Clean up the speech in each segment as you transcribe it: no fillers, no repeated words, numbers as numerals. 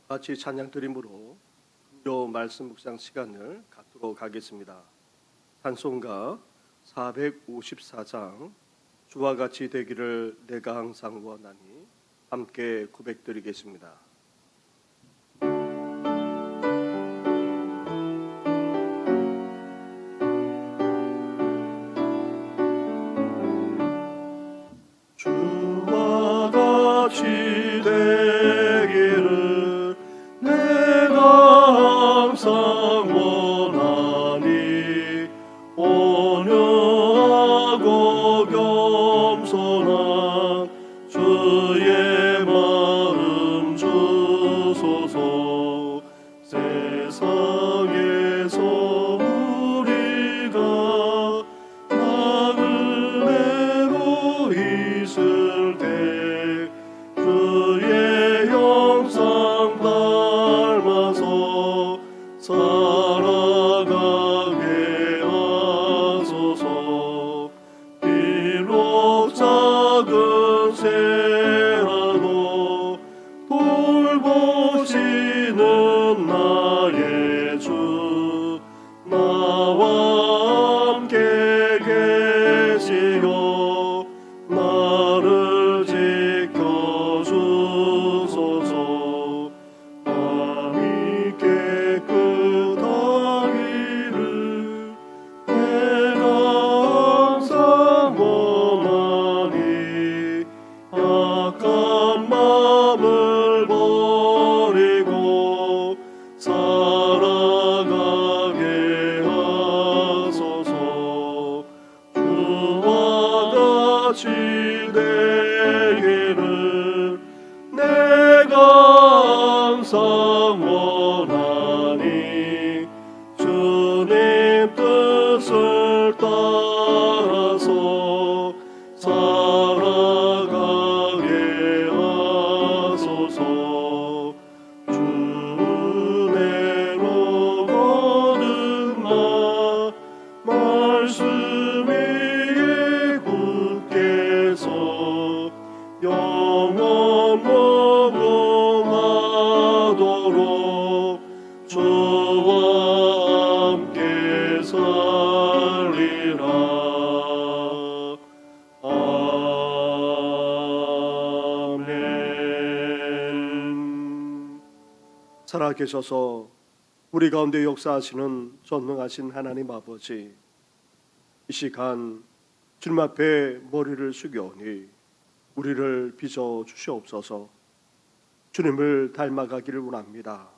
같이 찬양 드림으로 금요 말씀 묵상 시간을 갖도록 하겠습니다. 찬송가 454장 주와 같이 되기를 내가 항상 원하니 함께 고백드리겠습니다. 주와 같이 되기를 내가 항상 원하니 온유하고 겸손한 주의 마음 주소서. 세상에서 우리가 나를 내로 있을 때 주의 형상 닮아서 살아가게 하소서. 비록 작은 새라도 돌보시는 나의 주 나와 함께 계시오. 나를 지켜주소서. 마음이 깨끗하기를 내가 항상 원하니 약한 마음을 버리고 살아가게 하소서. 주와 같이 되기를 내가 항상 원하니 주님 뜻을 따라서 살아가게 하소서. 주 은혜로 거듭나 말씀 위에 굳게 서 영원 무궁하도록 주와 함께 살리라. 아멘. 살아계셔서 우리 가운데 역사하시는 전능하신 하나님 아버지, 이 시간 주님 앞에 머리를 숙여오니 우리를 빚어 주시옵소서. 주님을 닮아가기를 원합니다.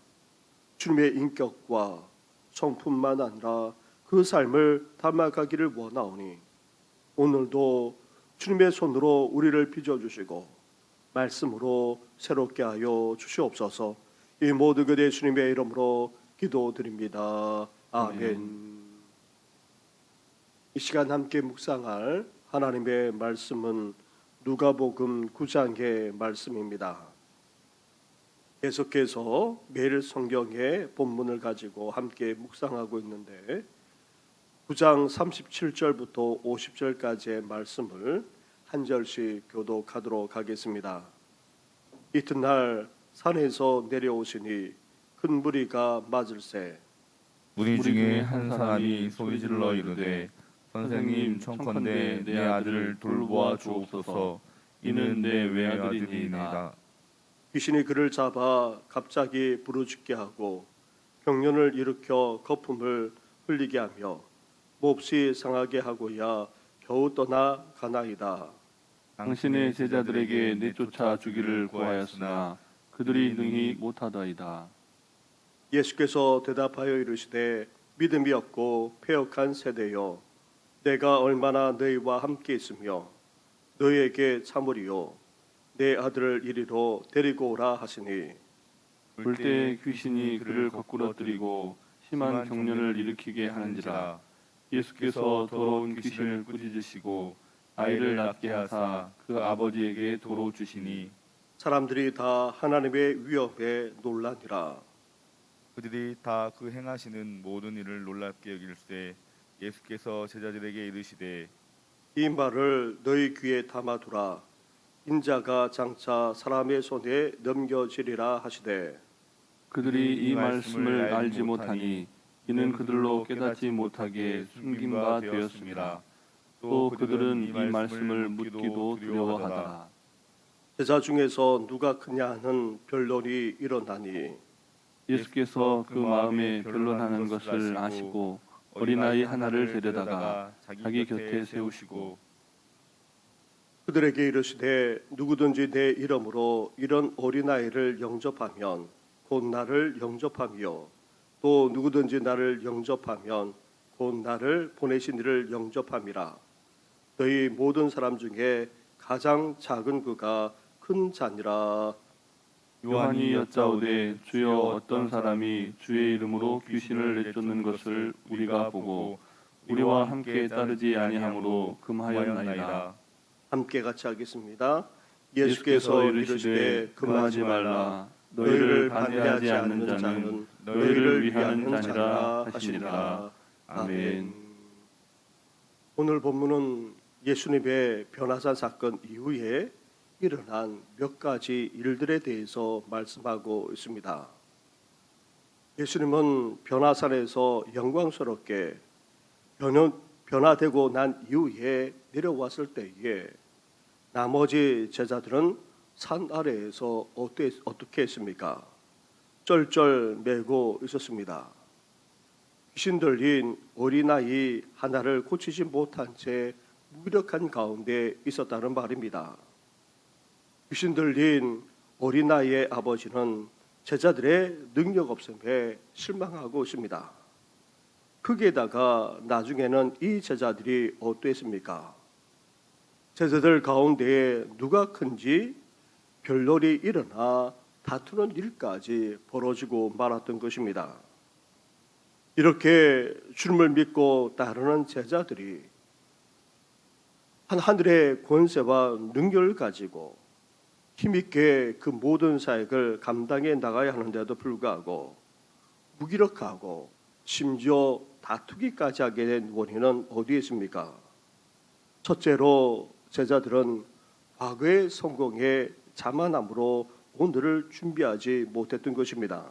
주님의 인격과 성품만 아니라 그 삶을 닮아가기를 원하오니 오늘도 주님의 손으로 우리를 빚어주시고 말씀으로 새롭게 하여 주시옵소서. 이 모든 것의 주님의 이름으로 기도드립니다. 아멘. 이 시간 함께 묵상할 하나님의 말씀은 누가복음 9장의 말씀입니다. 계속해서 매일 성경의 본문을 가지고 함께 묵상하고 있는데 9장 37절부터 50절까지의 말씀을 한 절씩 교독하도록 하겠습니다. 이튿날 산에서 내려오시니 큰 무리가 맞을새 무리 중에 한 사람이 소리질러 이르되 선생님 청컨대 내 아들을 돌보아 주옵소서. 이는 내 외아들이니이다. 귀신이 그를 잡아 갑자기 부르짖게 하고 경련을 일으켜 거품을 흘리게 하며 몹시 상하게 하고야 겨우 떠나 가나이다. 당신의 제자들에게 내쫓아 주기를 구하였으나 그들이 능히 못하더이다. 예수께서 대답하여 이르시되 믿음이 없고 패역한 세대여, 내가 얼마나 너희와 함께 있으며 너희에게 참으리요. 내 아들을 이리로 데리고 오라 하시니 볼 때 귀신이 그를 거꾸러뜨리고 심한 경련을 일으키게 하는지라. 예수께서 더러운 귀신을 꾸짖으시고 아이를 낫게 하사 그 아버지에게 도로 주시니 사람들이 다 하나님의 위엄에 놀라니라. 그들이 다 그 행하시는 모든 일을 놀랍게 여길세 예수께서 제자들에게 이르시되 이 말을 너희 귀에 담아두라. 인자가 장차 사람의 손에 넘겨지리라 하시되 그들이 이 말씀을 알지 못하니 이는 그들로 깨닫지 못하게 숨긴 바 되었습니다. 또 그들은 이 말씀을 묻기도 두려워하더라. 제자 중에서 누가 크냐 하는 변론이 일어나니 예수께서 그 마음에 변론하는 것을 아시고 어린아이 하나를 데려다가 자기 곁에 세우시고 그들에게 이르시되 누구든지 내 이름으로 이런 어린아이를 영접하면 곧 나를 영접하며 또 누구든지 나를 영접하면 곧 나를 보내신 이를 영접함이라. 너희 모든 사람 중에 가장 작은 그가 큰 자니라. 요한이 여짜오되 주여 어떤 사람이 주의 이름으로 귀신을 내쫓는 것을 우리가 보고 우리와 함께 따르지 아니하므로 금하였나이다. 함께 같이 하겠습니다. 예수께서 이르시되 금하지 말라. 너희를 반대하지 않는 자는 너희를 위하는 자니라 하시니라. 아멘. 오늘 본문은 예수님의 변화산 사건 이후에 일어난 몇 가지 일들에 대해서 말씀하고 있습니다. 예수님은 변화산에서 영광스럽게 변화되고 난 이후에 내려왔을 때에 나머지 제자들은 산 아래에서 어떻게 했습니까? 쩔쩔매고 있었습니다. 귀신 들린 어린아이 하나를 고치지 못한 채 무기력한 가운데 있었다는 말입니다. 귀신 들린 어린아이의 아버지는 제자들의 능력 없음에 실망하고 있습니다. 거기에다가 나중에는 이 제자들이 어떠했습니까? 제자들 가운데에 누가 큰지 변론이 일어나 다투는 일까지 벌어지고 말았던 것입니다. 이렇게 주님을 믿고 따르는 제자들이 하늘의 권세와 능력을 가지고 힘있게 그 모든 사역을 감당해 나가야 하는데도 불구하고 무기력하고 심지어 다투기까지 하게 된 원인은 어디에 있습니까? 첫째로 제자들은 과거의 성공에 자만함으로 오늘을 준비하지 못했던 것입니다.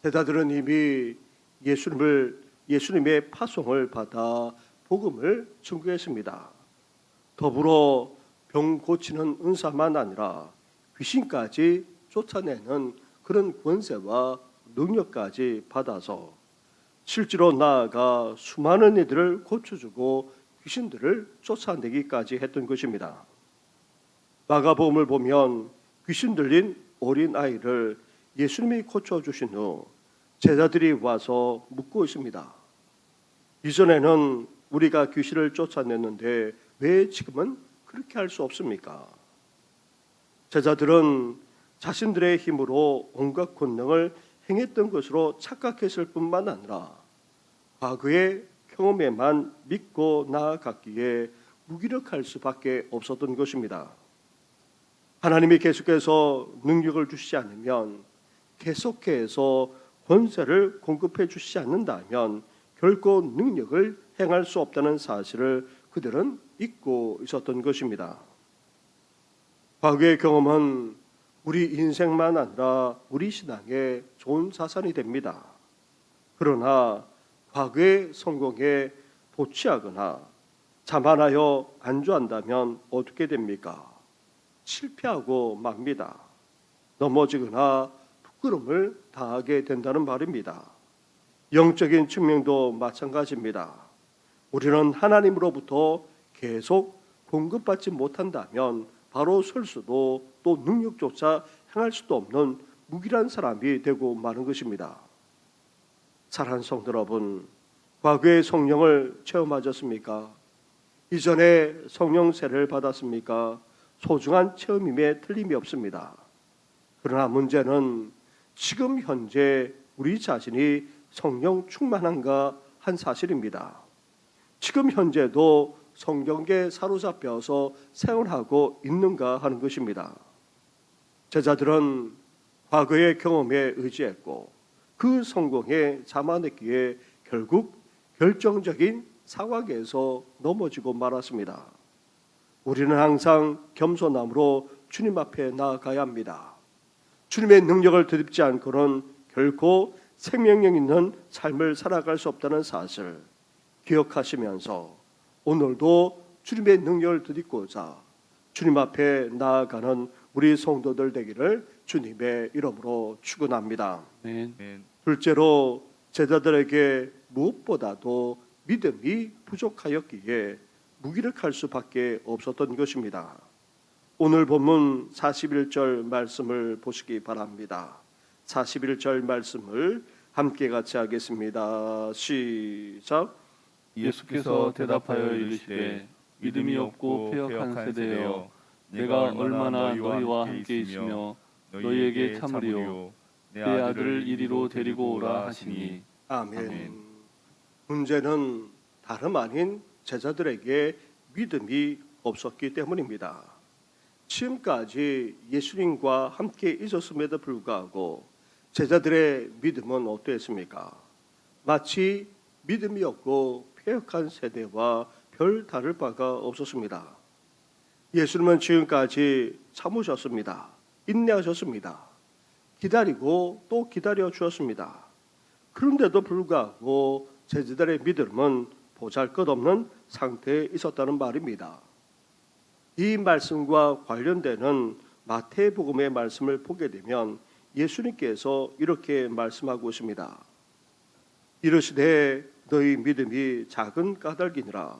제자들은 이미 예수님의 파송을 받아 복음을 증거했습니다. 더불어 병 고치는 은사만 아니라 귀신까지 쫓아내는 그런 권세와 능력까지 받아서 실제로 나아가 수많은 이들을 고쳐주고 귀신들을 쫓아내기까지 했던 것입니다. 마가복음을 보면 귀신 들린 어린아이를 예수님이 고쳐주신 후 제자들이 와서 묻고 있습니다. 이전에는 우리가 귀신을 쫓아냈는데 왜 지금은 그렇게 할 수 없습니까? 제자들은 자신들의 힘으로 온갖 권능을 행했던 것으로 착각했을 뿐만 아니라 과거의 경험에만 믿고 나아갔기에 무기력할 수밖에 없었던 것입니다. 하나님이 계속해서 능력을 주시지 않으면, 계속해서 권세를 공급해 주시지 않는다면 결코 능력을 행할 수 없다는 사실을 그들은 잊고 있었던 것입니다. 과거의 경험은 우리 인생만 아니라 우리 신앙의 좋은 자산이 됩니다. 그러나 과거의 성공에 도취하거나 자만하여 안주한다면 어떻게 됩니까? 실패하고 맙니다. 넘어지거나 부끄러움을 당하게 된다는 말입니다. 영적인 측면도 마찬가지입니다. 우리는 하나님으로부터 계속 공급받지 못한다면 바로 설 수도 또 능력조차 행할 수도 없는 무기란 사람이 되고 마는 것입니다. 사랑하는 성도 여러분, 과거의 성령을 체험하셨습니까? 이전에 성령 세례를 받았습니까? 소중한 체험임에 틀림이 없습니다. 그러나 문제는 지금 현재 우리 자신이 성령 충만한가 한 사실입니다. 지금 현재도 성경에 사로잡혀서 생활하고 있는가 하는 것입니다. 제자들은 과거의 경험에 의지했고 그 성공에 자만했기에 결국 결정적인 상황에서 넘어지고 말았습니다. 우리는 항상 겸손함으로 주님 앞에 나아가야 합니다. 주님의 능력을 덧입지 않고는 결코 생명력 있는 삶을 살아갈 수 없다는 사실 기억하시면서 오늘도 주님의 능력을 덧입고자 주님 앞에 나아가는 우리 성도들 되기를 주님의 이름으로 축원합니다. 아멘. 둘째로 제자들에게 무엇보다도 믿음이 부족하였기에 무기력할 수밖에 없었던 것입니다. 오늘 본문 41절 말씀을 보시기 바랍니다. 41절 말씀을 함께 같이 하겠습니다. 시작. 예수께서 대답하여 이르시되 믿음이 없고 패역한 세대여 내가 얼마나 너희와 함께 있으며 너희에게 참으리요 내 아들을 이리로 데리고 오라 하시니. 아멘. 문제는 다름 아닌 제자들에게 믿음이 없었기 때문입니다. 지금까지 예수님과 함께 있었음에도 불구하고 제자들의 믿음은 어떠했습니까? 마치 믿음이 없고 패역한 세대와 별 다를 바가 없었습니다. 예수님은 지금까지 참으셨습니다. 인내하셨습니다. 기다리고 또 기다려 주었습니다. 그런데도 불구하고 제자들의 믿음은 보잘것없는 상태에 있었다는 말입니다. 이 말씀과 관련되는 마태복음의 말씀을 보게 되면 예수님께서 이렇게 말씀하고 있습니다. 이르시되 너희 믿음이 작은 까닭이니라.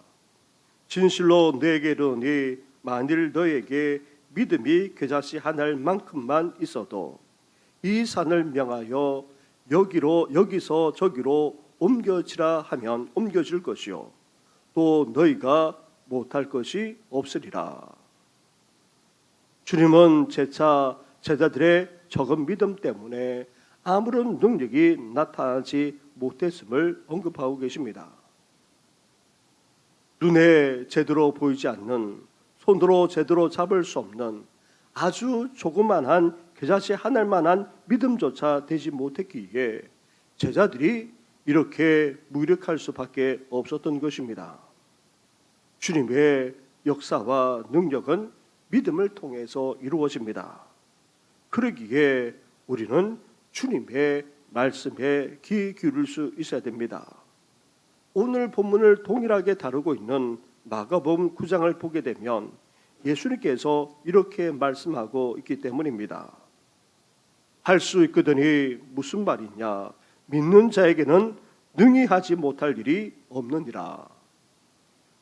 진실로 너에게 이르노니 만일 너에게 믿음이 겨자씨 한 알만큼만 있어도 이 산을 명하여 여기서 저기로 옮겨지라 하면 옮겨질 것이요 또 너희가 못할 것이 없으리라. 주님은 재차 제자들의 적은 믿음 때문에 아무런 능력이 나타나지 못했음을 언급하고 계십니다. 눈에 제대로 보이지 않는, 손으로 제대로 잡을 수 없는 아주 조그만한 겨자씨 한 알만한 믿음조차 되지 못했기에 제자들이 이렇게 무력할 수밖에 없었던 것입니다. 주님의 역사와 능력은 믿음을 통해서 이루어집니다. 그러기에 우리는 주님의 말씀에 귀 기울일 수 있어야 됩니다. 오늘 본문을 동일하게 다루고 있는 마가복음 9장을 보게 되면 예수님께서 이렇게 말씀하고 있기 때문입니다. 할 수 있거든이 무슨 말이냐? 믿는 자에게는 능히 하지 못할 일이 없느니라.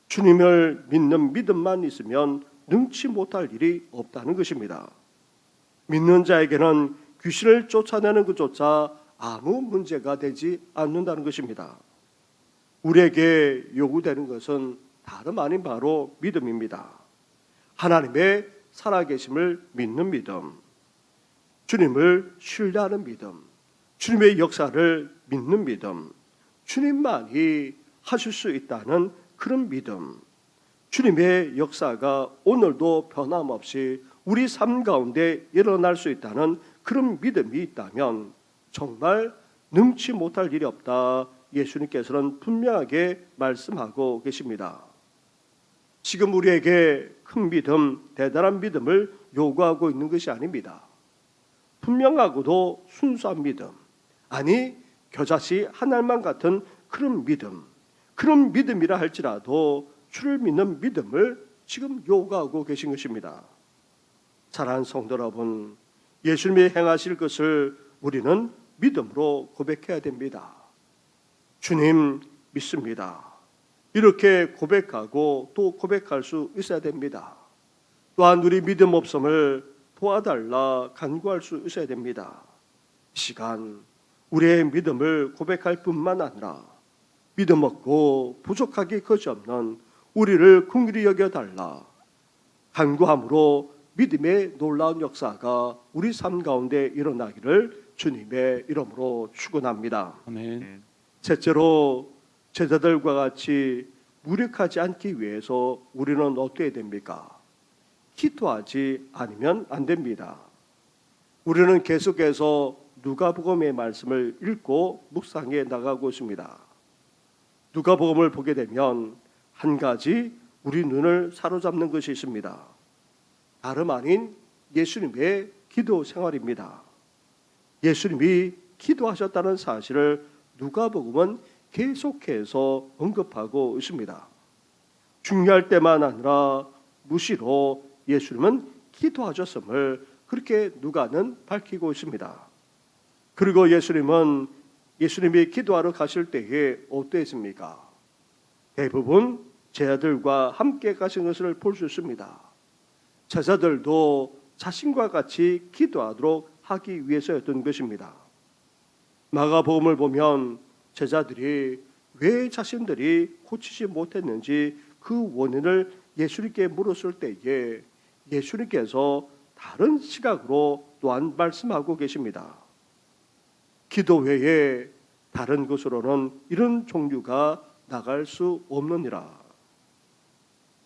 주님을 믿는 믿음만 있으면 능치 못할 일이 없다는 것입니다. 믿는 자에게는 귀신을 쫓아내는 것조차 아무 문제가 되지 않는다는 것입니다. 우리에게 요구되는 것은 다름 아닌 바로 믿음입니다. 하나님의 살아계심을 믿는 믿음, 주님을 신뢰하는 믿음, 주님의 역사를 믿는 믿음, 주님만이 하실 수 있다는 그런 믿음, 주님의 역사가 오늘도 변함없이 우리 삶 가운데 일어날 수 있다는 그런 믿음이 있다면 정말 능치 못할 일이 없다. 예수님께서는 분명하게 말씀하고 계십니다. 지금 우리에게 큰 믿음, 대단한 믿음을 요구하고 있는 것이 아닙니다. 분명하고도 순수한 믿음, 아니 겨자씨 한 알만 같은 그런 믿음이라 할지라도 주를 믿는 믿음을 지금 요구하고 계신 것입니다. 사랑하는 성도 여러분, 예수님이 행하실 것을 우리는 믿음으로 고백해야 됩니다. 주님 믿습니다. 이렇게 고백하고 또 고백할 수 있어야 됩니다. 또한 우리 믿음 없음을 도와달라 간구할 수 있어야 됩니다. 이 시간 우리의 믿음을 고백할 뿐만 아니라 믿음 없고 부족하기 그지없는 우리를 긍휼히 여겨달라 간구함으로 믿음의 놀라운 역사가 우리 삶 가운데 일어나기를 주님의 이름으로 축원합니다. 아멘. 셋째로 제자들과 같이 무력하지 않기 위해서 우리는 어떻게 됩니까? 기도하지 않으면 안 됩니다. 우리는 계속해서 누가복음의 말씀을 읽고 묵상해 나가고 있습니다. 누가복음을 보게 되면 한 가지 우리 눈을 사로잡는 것이 있습니다. 다름 아닌 예수님의 기도 생활입니다. 예수님이 기도하셨다는 사실을 누가복음은 계속해서 언급하고 있습니다. 중요할 때만 아니라 무시로 예수님은 기도하셨음을 그렇게 누가는 밝히고 있습니다. 그리고 예수님이 기도하러 가실 때에 어떠했습니까? 대부분 제자들과 함께 가신 것을 볼 수 있습니다. 제자들도 자신과 같이 기도하도록 하기 위해서였던 것입니다. 마가복음을 보면 제자들이 왜 자신들이 고치지 못했는지 그 원인을 예수님께 물었을 때에 예수님께서 다른 시각으로 또한 말씀하고 계십니다. 기도 외에 다른 것으로는 이런 종류가 나갈 수 없느니라.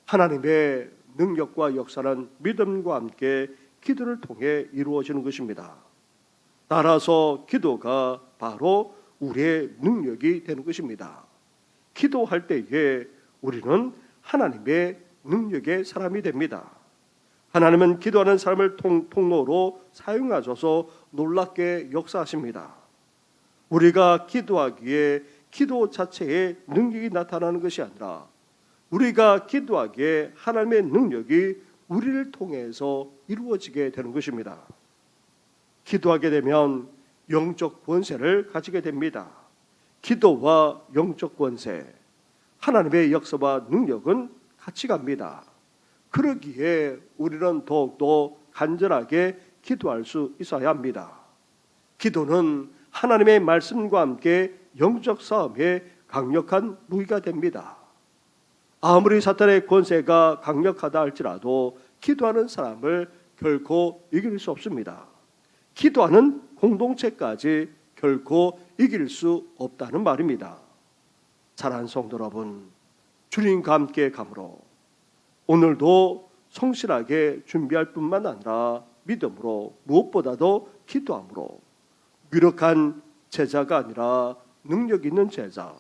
하나님의 능력과 역사는 믿음과 함께 기도를 통해 이루어지는 것입니다. 따라서 기도가 바로 우리의 능력이 되는 것입니다. 기도할 때에 우리는 하나님의 능력의 사람이 됩니다. 하나님은 기도하는 사람을 통로로 사용하셔서 놀랍게 역사하십니다. 우리가 기도하기에 기도 자체에 능력이 나타나는 것이 아니라 우리가 기도하기에 하나님의 능력이 우리를 통해서 이루어지게 되는 것입니다. 기도하게 되면 영적 권세를 가지게 됩니다. 기도와 영적 권세, 하나님의 역사와 능력은 같이 갑니다. 그러기에 우리는 더욱더 간절하게 기도할 수 있어야 합니다. 기도는 하나님의 말씀과 함께 영적 싸움에 강력한 무기가 됩니다. 아무리 사탄의 권세가 강력하다 할지라도 기도하는 사람을 결코 이길 수 없습니다. 기도하는 공동체까지 결코 이길 수 없다는 말입니다. 사랑하는 성도 여러분, 주님과 함께 감으로 오늘도 성실하게 준비할 뿐만 아니라 믿음으로 무엇보다도 기도함으로 유력한 제자가 아니라 능력 있는 제자,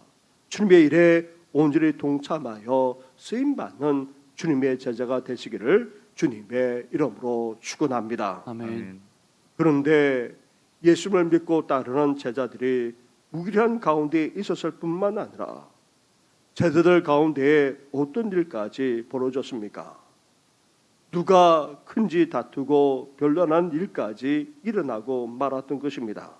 주님의 일에 온전히 동참하여 쓰임받는 주님의 제자가 되시기를 주님의 이름으로 축원합니다. 아멘. 그런데 예수님을 믿고 따르는 제자들이 무기한 가운데 있었을 뿐만 아니라 제자들 가운데에 어떤 일까지 벌어졌습니까? 누가 큰지 다투고 변론한 일까지 일어나고 말았던 것입니다.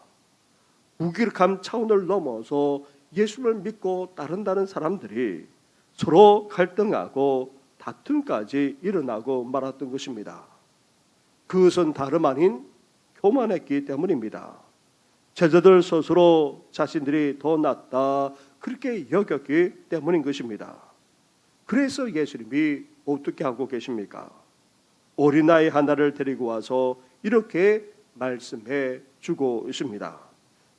무기력함 차원을 넘어서 예수를 믿고 따른다는 사람들이 서로 갈등하고 다툼까지 일어나고 말았던 것입니다. 그것은 다름 아닌 교만했기 때문입니다. 제자들 스스로 자신들이 더 낫다 그렇게 여겼기 때문인 것입니다. 그래서 예수님이 어떻게 하고 계십니까? 어린아이 하나를 데리고 와서 이렇게 말씀해 주고 있습니다.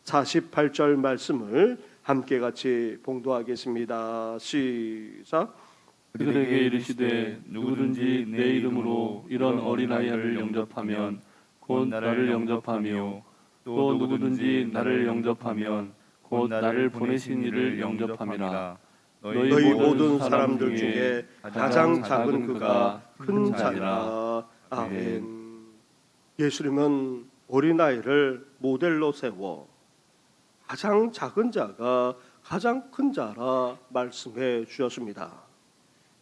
48절 말씀을 함께 같이 봉독하겠습니다. 시작. 그들에게 이르시되 누구든지 내 이름으로 이런 어린아이를 영접하면 곧 나를 영접하며 또 누구든지 나를 영접하면 곧 나를 보내신 이를 영접함이라. 너희 모든 사람들 중에 가장 작은 그가 큰 자니라. 아멘. 예수님은 어린아이를 모델로 세워 가장 작은 자가 가장 큰 자라 말씀해 주셨습니다.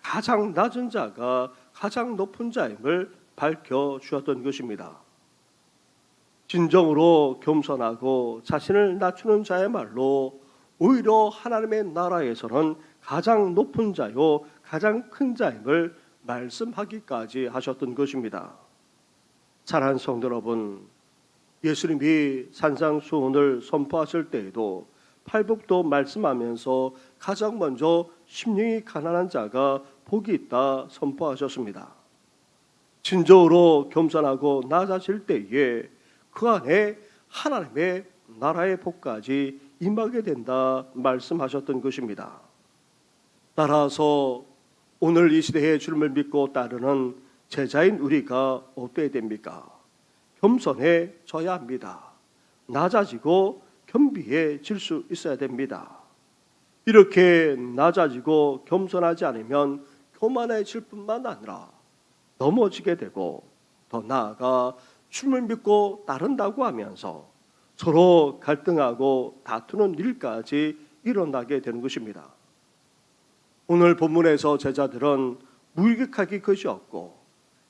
가장 낮은 자가 가장 높은 자임을 밝혀 주었던 것입니다. 진정으로 겸손하고 자신을 낮추는 자야말로 오히려 하나님의 나라에서는 가장 높은 자요 가장 큰 자임을 말씀하기까지 하셨던 것입니다. 사랑하는 성도 여러분, 예수님이 산상수훈을 선포하실 때에도 팔복도 말씀하면서 가장 먼저 심령이 가난한 자가 복이 있다 선포하셨습니다. 진정으로 겸손하고 낮아질 때에 그 안에 하나님의 나라의 복까지 임하게 된다 말씀하셨던 것입니다. 따라서 오늘 이 시대에 주님을 믿고 따르는 제자인 우리가 어때야 됩니까? 겸손해져야 합니다. 낮아지고 겸비해질 수 있어야 됩니다. 이렇게 낮아지고 겸손하지 않으면 교만해질 뿐만 아니라 넘어지게 되고 더 나아가 주님을 믿고 따른다고 하면서 서로 갈등하고 다투는 일까지 일어나게 되는 것입니다. 오늘 본문에서 제자들은 무기력하기 그지없고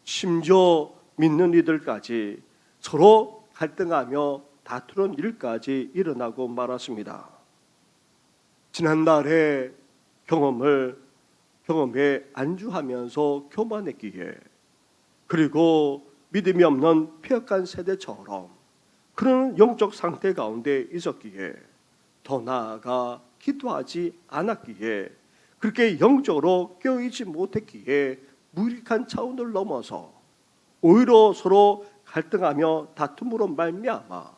심지어 믿는 이들까지 서로 갈등하며 다투는 일까지 일어나고 말았습니다. 지난날의 경험에 안주하면서 교만했기에, 그리고 믿음이 없는 폐역한 세대처럼 그런 영적 상태 가운데 있었기에, 더 나아가 기도하지 않았기에, 그렇게 영적으로 깨어있지 못했기에 무익한 차원을 넘어서 오히려 서로 갈등하며 다툼으로 말미암아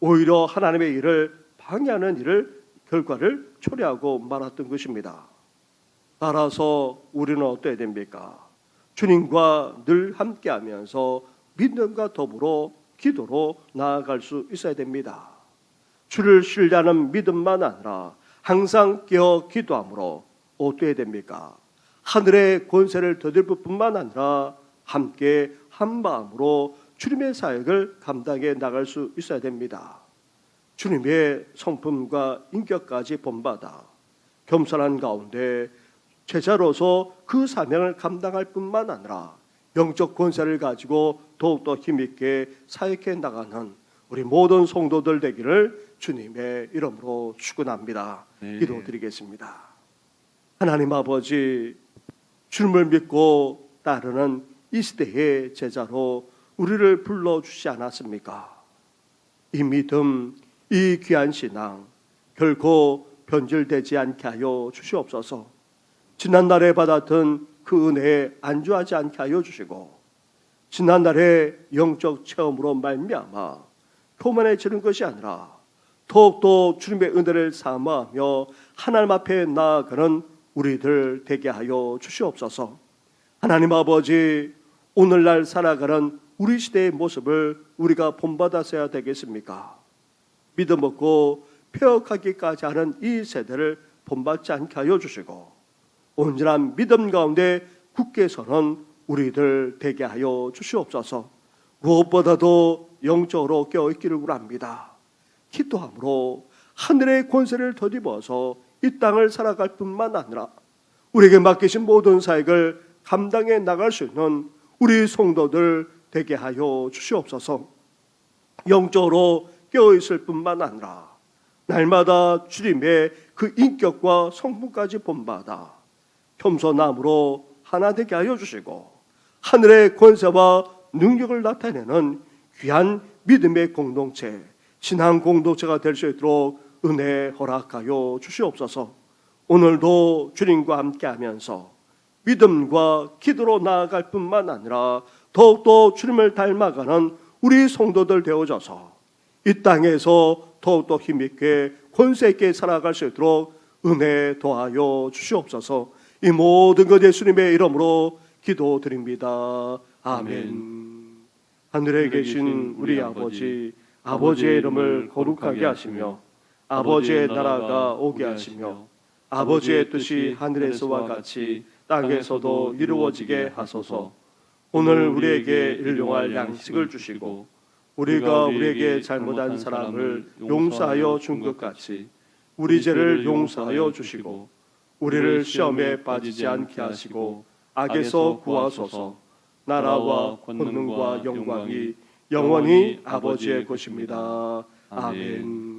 오히려 하나님의 일을 방해하는 결과를 초래하고 말았던 것입니다. 따라서 우리는 어떠해야 됩니까? 주님과 늘 함께하면서 믿음과 더불어 기도로 나아갈 수 있어야 됩니다. 주를 신뢰하는 믿음만 아니라 항상 깨어 기도함으로 어떠해야 됩니까? 하늘의 권세를 되돌릴 뿐만 아니라 함께 한 마음으로 주님의 사역을 감당해 나갈 수 있어야 됩니다. 주님의 성품과 인격까지 본받아 겸손한 가운데 제자로서 그 사명을 감당할 뿐만 아니라 영적 권세를 가지고 더욱더 힘있게 사역해 나가는 우리 모든 성도들 되기를 주님의 이름으로 축원합니다. 네. 기도드리겠습니다. 하나님 아버지, 주님을 믿고 따르는 이 시대의 제자로 우리를 불러주시지 않았습니까? 이 믿음, 이 귀한 신앙 결코 변질되지 않게 하여 주시옵소서. 지난날에 받았던 그 은혜에 안주하지 않게 하여 주시고, 지난날의 영적 체험으로 말미암아 교만해지는 것이 아니라 더욱더 주님의 은혜를 사모하며 하나님 앞에 나아가는 우리들 되게 하여 주시옵소서. 하나님 아버지, 오늘날 살아가는 우리 시대의 모습을 우리가 본받아서야 되겠습니까? 믿음 없고 폐역하기까지 하는 이 세대를 본받지 않게 하여 주시고, 온전한 믿음 가운데 굳게 서는 우리들 되게 하여 주시옵소서. 무엇보다도 영적으로 깨어있기를 원합니다. 기도함으로 하늘의 권세를 덧입어서 이 땅을 살아갈 뿐만 아니라 우리에게 맡기신 모든 사역을 감당해 나갈 수 있는 우리 성도들 되게 하여 주시옵소서. 영적으로 깨어있을 뿐만 아니라 날마다 주님의 그 인격과 성품까지 본받아 겸손함으로 하나 되게 하여 주시고, 하늘의 권세와 능력을 나타내는 귀한 믿음의 공동체, 신앙 공동체가 될 수 있도록 은혜 허락하여 주시옵소서. 오늘도 주님과 함께하면서 믿음과 기도로 나아갈 뿐만 아니라 더욱더 주님을 닮아가는 우리 성도들 되어져서 이 땅에서 더욱더 힘있게 권세 있게 살아갈 수 있도록 은혜 도하여 주시옵소서. 이 모든 것 예수님의 이름으로 기도드립니다. 아멘. 하늘에 계신 우리 아버지, 아버지의 이름을 거룩하게 하시며 아버지의 나라가 오게 하시며 아버지의 뜻이 하늘에서와 같이 땅에서도 이루어지게 하소서. 오늘 우리에게 일용할 양식을 주시고 우리가 우리에게 잘못한 사람을 용서하여 준 것 같이 우리 죄를 용서하여 주시고 우리를 시험에 빠지지 않게 하시고 악에서 구하소서. 나라와 권능과 영광이 영원히 아버지의 것입니다. 아멘.